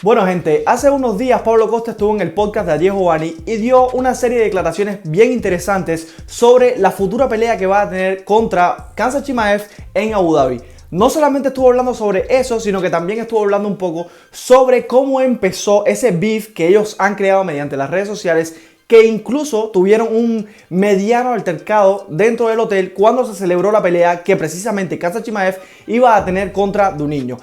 Bueno gente, hace unos días Pablo Costa estuvo en el podcast de Ariel Helwani y dio una serie de declaraciones bien interesantes sobre la futura pelea que va a tener contra Khamzat Chimaev en Abu Dhabi. No solamente estuvo hablando sobre eso, sino que también estuvo hablando un poco sobre cómo empezó ese beef que ellos han creado mediante las redes sociales, que incluso tuvieron un mediano altercado dentro del hotel cuando se celebró la pelea que precisamente Khamzat Chimaev iba a tener contra Duninho.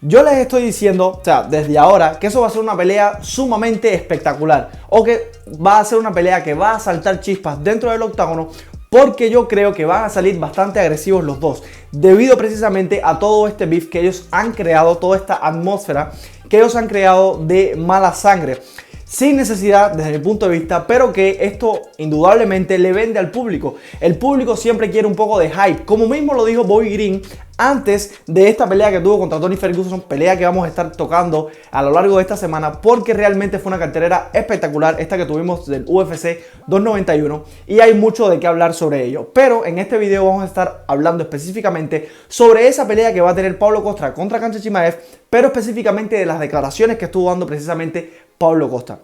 Yo les estoy diciendo, desde ahora, que eso va a ser una pelea sumamente espectacular, o que va a ser una pelea que va a saltar chispas dentro del octágono, porque yo creo que van a salir bastante agresivos los dos, debido precisamente a todo este beef que ellos han creado, toda esta atmósfera que ellos han creado de mala sangre, sin necesidad desde mi punto de vista, pero que esto indudablemente le vende al público. El público siempre quiere un poco de hype, como mismo lo dijo Bobby Green antes de esta pelea que tuvo contra Tony Ferguson, pelea que vamos a estar tocando a lo largo de esta semana, porque realmente fue una cartelera espectacular esta que tuvimos del UFC 291 y hay mucho de qué hablar sobre ello. Pero en este video vamos a estar hablando específicamente sobre esa pelea que va a tener Pablo Costa contra Khamzat Chimaev, pero específicamente de las declaraciones que estuvo dando precisamente Pablo Costa.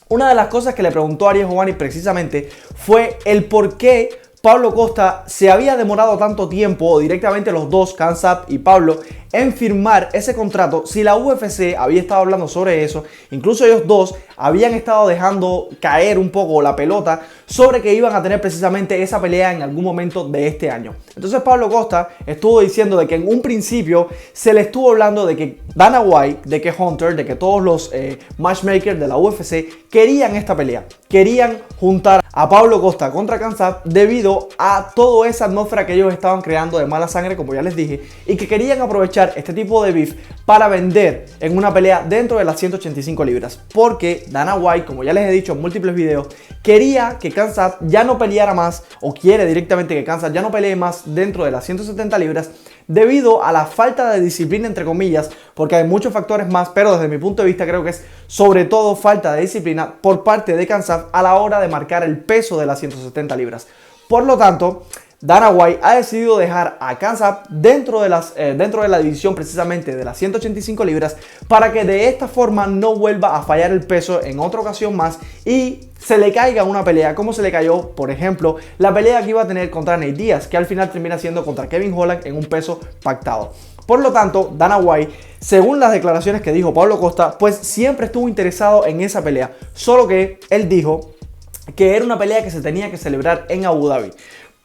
Una de las cosas que le preguntó a Ariel Helwani precisamente fue el por qué Pablo Costa se había demorado tanto tiempo, o directamente los dos, Khamzat y Pablo, en firmar ese contrato, si la UFC había estado hablando sobre eso. Incluso ellos dos habían estado dejando caer un poco la pelota sobre que iban a tener precisamente esa pelea en algún momento de este año. Entonces Pablo Costa estuvo diciendo de que en un principio se le estuvo hablando de que Dana White, de que Hunter, de que todos los matchmakers de la UFC querían esta pelea, querían juntar a Pablo Costa contra Khamzat debido a toda esa atmósfera que ellos estaban creando de mala sangre, como ya les dije, y que querían aprovechar este tipo de beef para vender en una pelea dentro de las 185 libras, porque Dana White, como ya les he dicho en múltiples videos, quería que Khamzat ya no peleara más, o quiere directamente que Khamzat ya no pelee más dentro de las 170 libras, debido a la falta de disciplina, entre comillas, porque hay muchos factores más, pero desde mi punto de vista creo que es sobre todo falta de disciplina por parte de Khamzat a la hora de marcar el peso de las 170 libras. Por lo tanto, Dana White ha decidido dejar a Khamzat dentro de la división precisamente de las 185 libras para que de esta forma no vuelva a fallar el peso en otra ocasión más y se le caiga una pelea como se le cayó, por ejemplo, la pelea que iba a tener contra Nate Diaz, que al final termina siendo contra Kevin Holland en un peso pactado. Por lo tanto, Dana White, según las declaraciones que dijo Pablo Costa, pues siempre estuvo interesado en esa pelea, solo que él dijo que era una pelea que se tenía que celebrar en Abu Dhabi.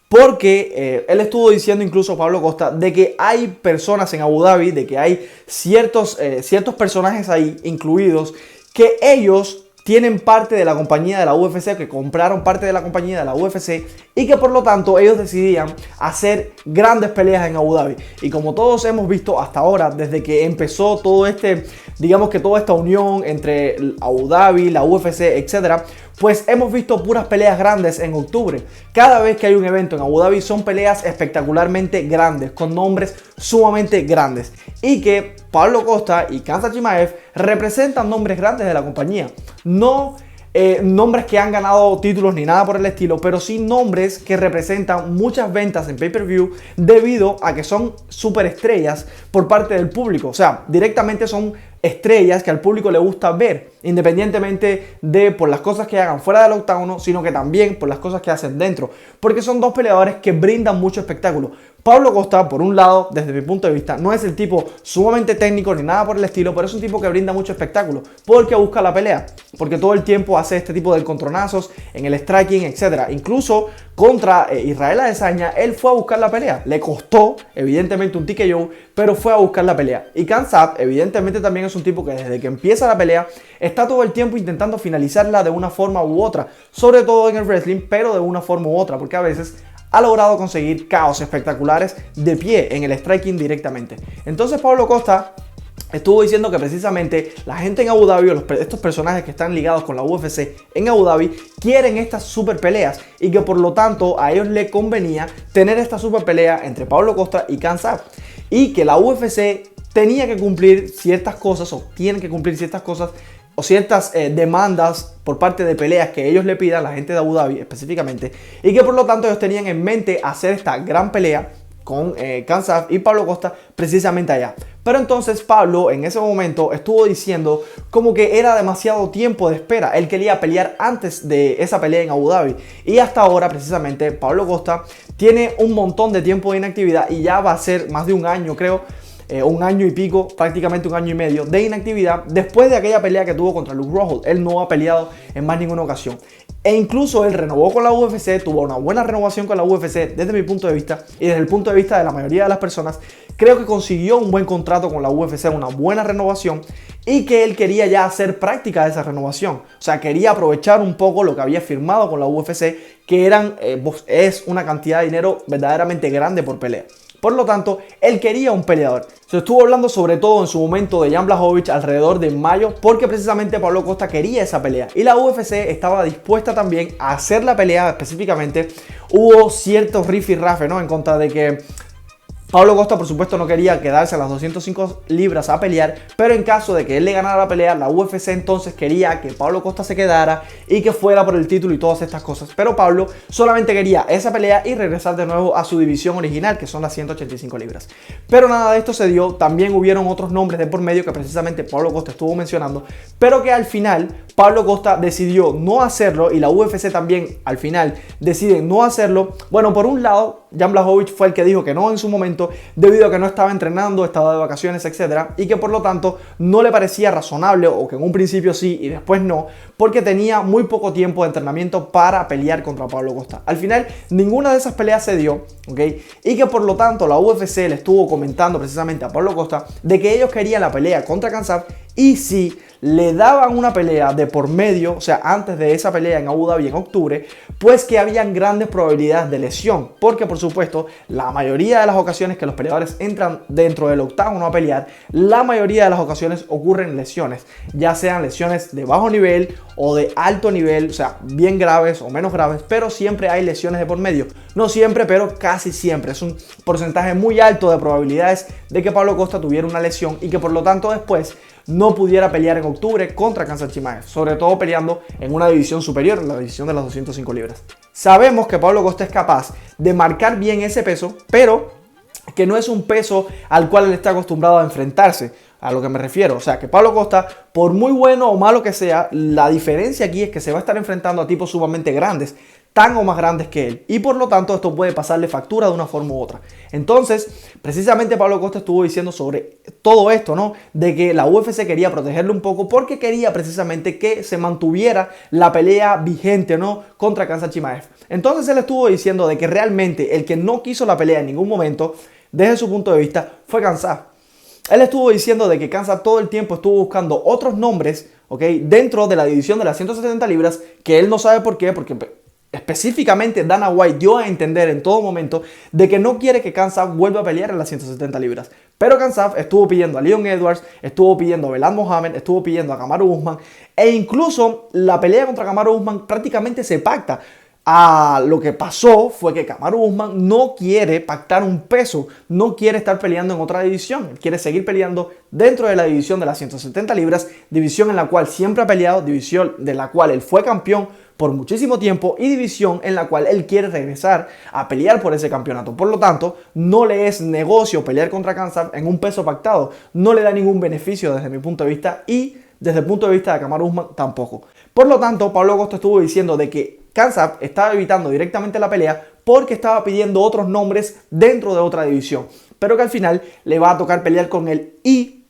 Porque él estuvo diciendo, incluso Pablo Costa, de que hay personas en Abu Dhabi, de que hay ciertos personajes ahí incluidos, que ellos tienen parte de la compañía de la UFC, que compraron parte de la compañía de la UFC y que por lo tanto ellos decidían hacer grandes peleas en Abu Dhabi. Y como todos hemos visto hasta ahora, desde que empezó todo digamos que toda esta unión entre Abu Dhabi, la UFC, etcétera, pues hemos visto puras peleas grandes en octubre. Cada vez que hay un evento en Abu Dhabi son peleas espectacularmente grandes, con nombres sumamente grandes. Y que Pablo Costa y Khamzat Chimaev representan nombres grandes de la compañía. No nombres que han ganado títulos ni nada por el estilo, pero sí nombres que representan muchas ventas en pay-per-view debido a que son superestrellas por parte del público. O sea, directamente son estrellas que al público le gusta ver, independientemente de por las cosas que hagan fuera del octágono, sino que también por las cosas que hacen dentro, porque son dos peleadores que brindan mucho espectáculo. Pablo Costa, por un lado, desde mi punto de vista, no es el tipo sumamente técnico ni nada por el estilo, pero es un tipo que brinda mucho espectáculo, porque busca la pelea, porque todo el tiempo hace este tipo de encontronazos en el striking, etc. Incluso contra Israel Adesanya, él fue a buscar la pelea. Le costó, evidentemente, un TKO, pero fue a buscar la pelea. Y Khamzat, evidentemente, también es un tipo que desde que empieza la pelea, está todo el tiempo intentando finalizarla de una forma u otra, sobre todo en el wrestling, pero de una forma u otra, porque a veces ha logrado conseguir caos espectaculares de pie en el striking directamente. Entonces Pablo Costa estuvo diciendo que precisamente la gente en Abu Dhabi, o estos personajes que están ligados con la UFC en Abu Dhabi, quieren estas super peleas y que por lo tanto a ellos les convenía tener esta super pelea entre Pablo Costa y Khamzat, y que la UFC tenía que cumplir ciertas cosas, o tienen que cumplir ciertas cosas, o ciertas demandas por parte de peleas que ellos le pidan, la gente de Abu Dhabi específicamente, y que por lo tanto ellos tenían en mente hacer esta gran pelea con Khamzat y Pablo Costa precisamente allá. Pero entonces Pablo en ese momento estuvo diciendo como que era demasiado tiempo de espera. Él quería pelear antes de esa pelea en Abu Dhabi. Y hasta ahora precisamente Pablo Costa tiene un montón de tiempo de inactividad y ya va a ser más de un año, creo. Un año y pico, prácticamente un año y medio de inactividad después de aquella pelea que tuvo contra Luke Rockhold. Él no ha peleado en más ninguna ocasión. E incluso él renovó con la UFC, tuvo una buena renovación con la UFC desde mi punto de vista y desde el punto de vista de la mayoría de las personas. Creo que consiguió un buen contrato con la UFC, una buena renovación y que él quería ya hacer práctica de esa renovación. O sea, quería aprovechar un poco lo que había firmado con la UFC, que es una cantidad de dinero verdaderamente grande por pelea. Por lo tanto, él quería un peleador. Se estuvo hablando sobre todo en su momento de Jan Blachowicz alrededor de mayo, porque precisamente Pablo Costa quería esa pelea. Y la UFC estaba dispuesta también a hacer la pelea específicamente. Hubo ciertos rifirrafe, ¿no? En contra de que Pablo Costa, por supuesto, no quería quedarse a las 205 libras a pelear, pero en caso de que él le ganara la pelea, la UFC entonces quería que Pablo Costa se quedara y que fuera por el título y todas estas cosas. Pero Pablo solamente quería esa pelea y regresar de nuevo a su división original, que son las 185 libras. Pero nada de esto se dio. También hubieron otros nombres de por medio que precisamente Pablo Costa estuvo mencionando, pero que al final Pablo Costa decidió no hacerlo y la UFC también al final decide no hacerlo. Bueno, por un lado, Jan Blachowicz fue el que dijo que no en su momento, debido a que no estaba entrenando, estaba de vacaciones, etcétera, y que por lo tanto no le parecía razonable, o que en un principio sí y después no, porque tenía muy poco tiempo de entrenamiento para pelear contra Pablo Costa. Al final ninguna de esas peleas se dio, ¿ok? Y que por lo tanto la UFC le estuvo comentando precisamente a Pablo Costa de que ellos querían la pelea contra Khamzat, y si le daban una pelea de por medio, o sea, antes de esa pelea en Abu Dhabi en octubre, pues que habían grandes probabilidades de lesión, porque por supuesto la mayoría de las ocasiones que los peleadores entran dentro del octágono a pelear, la mayoría de las ocasiones ocurren lesiones, ya sean lesiones de bajo nivel o de alto nivel, o sea, bien graves o menos graves, pero siempre hay lesiones de por medio. No siempre, pero casi siempre. Es un porcentaje muy alto de probabilidades de que Pablo Costa tuviera una lesión y que por lo tanto después no pudiera pelear en octubre contra Khamzat Chimaev, sobre todo peleando en una división superior, en la división de las 205 libras. Sabemos que Pablo Costa es capaz de marcar bien ese peso, pero que no es un peso al cual él está acostumbrado a enfrentarse. A lo que me refiero, o sea, que Pablo Costa, por muy bueno o malo que sea, la diferencia aquí es que se va a estar enfrentando a tipos sumamente grandes, tan o más grandes que él, y por lo tanto esto puede pasarle factura de una forma u otra. Entonces, precisamente Pablo Costa estuvo diciendo sobre todo esto, ¿no? De que la UFC quería protegerlo un poco porque quería precisamente que se mantuviera la pelea vigente, ¿no? Contra Khamzat Chimaev. Entonces él estuvo diciendo de que realmente el que no quiso la pelea en ningún momento, desde su punto de vista, fue Khamzat. Él estuvo diciendo de que Khamzat todo el tiempo estuvo buscando otros nombres, ¿ok? Dentro de la división de las 170 libras, que él no sabe por qué, porque específicamente Dana White dio a entender en todo momento de que no quiere que Khamzat vuelva a pelear en las 170 libras. Pero Khamzat estuvo pidiendo a Leon Edwards, estuvo pidiendo a Belal Mohamed, estuvo pidiendo a Kamaru Usman, e incluso la pelea contra Kamaru Usman prácticamente se pacta. Lo que pasó fue que Kamaru Usman no quiere pactar un peso, no quiere estar peleando en otra división, quiere seguir peleando dentro de la división de las 170 libras, división en la cual siempre ha peleado, división de la cual él fue campeón por muchísimo tiempo y división en la cual él quiere regresar a pelear por ese campeonato. Por lo tanto, no le es negocio pelear contra Khamzat en un peso pactado, no le da ningún beneficio desde mi punto de vista y desde el punto de vista de Kamaru Usman tampoco. Por lo tanto, Pablo Costa estuvo diciendo de que Khamzat estaba evitando directamente la pelea porque estaba pidiendo otros nombres dentro de otra división, pero que al final le va a tocar pelear con él, y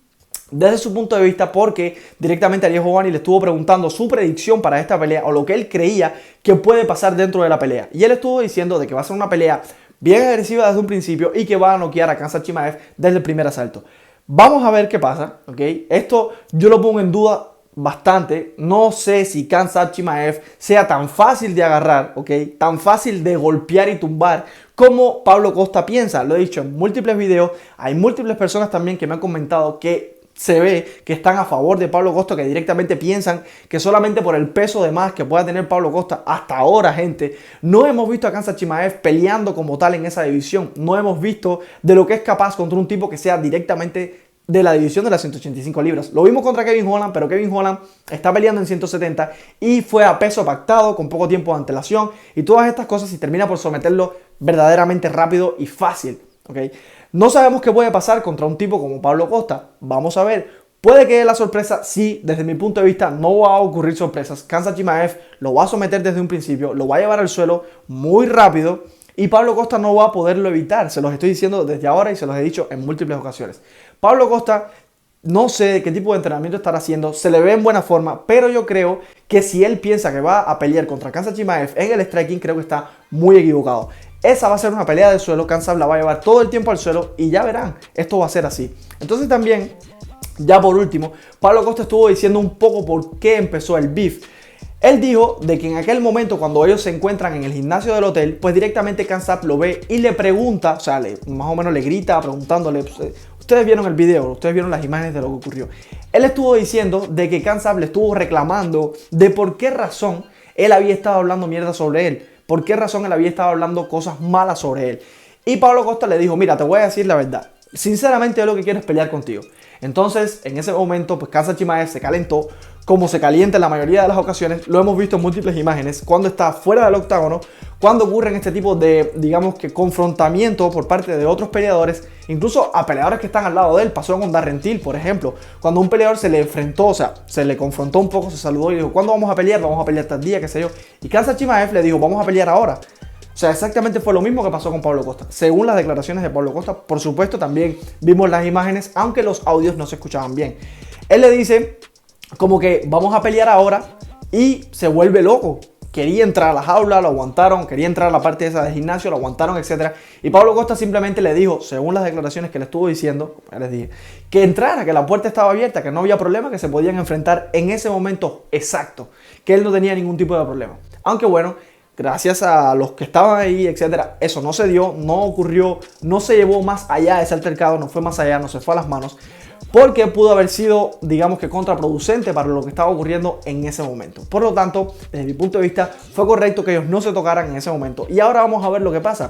desde su punto de vista porque directamente Ariel Helwani le estuvo preguntando su predicción para esta pelea o lo que él creía que puede pasar dentro de la pelea, y él estuvo diciendo de que va a ser una pelea bien agresiva desde un principio y que va a noquear a Khamzat Chimaev desde el primer asalto. Vamos a ver qué pasa, ¿ok? Esto yo lo pongo en duda bastante. No sé si Khamzat Chimaev sea tan fácil de agarrar, ¿ok? Tan fácil de golpear y tumbar como Pablo Costa piensa. Lo he dicho en múltiples videos. Hay múltiples personas también que me han comentado que se ve que están a favor de Pablo Costa, que directamente piensan que solamente por el peso de más que pueda tener Pablo Costa, hasta ahora, gente, no hemos visto a Khamzat Chimaev peleando como tal en esa división. No hemos visto de lo que es capaz contra un tipo que sea directamente de la división de las 185 libras. Lo vimos contra Kevin Holland, pero Kevin Holland está peleando en 170 y fue a peso pactado con poco tiempo de antelación y todas estas cosas, y termina por someterlo verdaderamente rápido y fácil. ¿ok? No sabemos qué puede pasar contra un tipo como Pablo Costa. Vamos a ver. Puede que la sorpresa, sí, desde mi punto de vista no va a ocurrir sorpresas. Khamzat Chimaev lo va a someter desde un principio, lo va a llevar al suelo muy rápido y Pablo Costa no va a poderlo evitar. Se los estoy diciendo desde ahora y se los he dicho en múltiples ocasiones. Pablo Costa, no sé qué tipo de entrenamiento estará haciendo, se le ve en buena forma, pero yo creo que si él piensa que va a pelear contra Khamzat Chimaev en el striking, creo que está muy equivocado. Esa va a ser una pelea de suelo, Khamzat la va a llevar todo el tiempo al suelo y ya verán, esto va a ser así. Entonces también, ya por último, Pablo Costa estuvo diciendo un poco por qué empezó el beef. Él dijo de que en aquel momento cuando ellos se encuentran en el gimnasio del hotel, pues directamente Khamzat lo ve y le pregunta, o sea, más o menos le grita preguntándole, ustedes vieron el video, ustedes vieron las imágenes de lo que ocurrió. Él estuvo diciendo de que Khamzat le estuvo reclamando de por qué razón él había estado hablando mierda sobre él, por qué razón él había estado hablando cosas malas sobre él. Y Pablo Costa le dijo, mira, te voy a decir la verdad, sinceramente yo lo que quiero es pelear contigo. Entonces, en ese momento, pues Khamzat Chimaev se calentó, como se calienta en la mayoría de las ocasiones. Lo hemos visto en múltiples imágenes, cuando está fuera del octágono, cuando ocurren este tipo de, digamos que confrontamiento por parte de otros peleadores, incluso a peleadores que están al lado de él. Pasó con Darren Till, por ejemplo, cuando un peleador se le enfrentó, o sea, se le confrontó un poco, se saludó y dijo, ¿cuándo vamos a pelear? Vamos a pelear tal día, qué sé yo. Y Khamzat Chimaev le dijo, vamos a pelear ahora. O sea, exactamente fue lo mismo que pasó con Pablo Costa. Según las declaraciones de Pablo Costa, por supuesto también vimos las imágenes, aunque los audios no se escuchaban bien. Él le dice como que vamos a pelear ahora y se vuelve loco. Quería entrar a la jaula, lo aguantaron, quería entrar a la parte esa del gimnasio, lo aguantaron, etc. Y Pablo Costa simplemente le dijo, según las declaraciones que le estuvo diciendo, ya les dije, que entrara, que la puerta estaba abierta, que no había problema, que se podían enfrentar en ese momento exacto, que él no tenía ningún tipo de problema. Aunque bueno, gracias a los que estaban ahí, etcétera, eso no se dio, no ocurrió, no se llevó más allá de ese altercado, no fue más allá, no se fue a las manos, porque pudo haber sido, digamos que contraproducente para lo que estaba ocurriendo en ese momento. Por lo tanto, desde mi punto de vista, fue correcto que ellos no se tocaran en ese momento. Y ahora vamos a ver lo que pasa.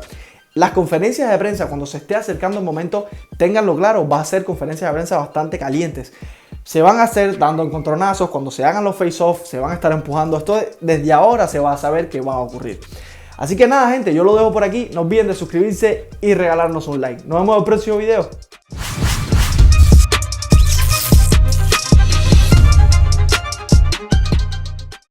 Las conferencias de prensa, cuando se esté acercando el momento, ténganlo claro, va a ser conferencias de prensa bastante calientes. Se van a hacer dando encontronazos, cuando se hagan los face-off, se van a estar empujando. Esto desde ahora se va a saber qué va a ocurrir. Así que nada, gente, yo lo dejo por aquí. No olviden de suscribirse y regalarnos un like. Nos vemos en el próximo video.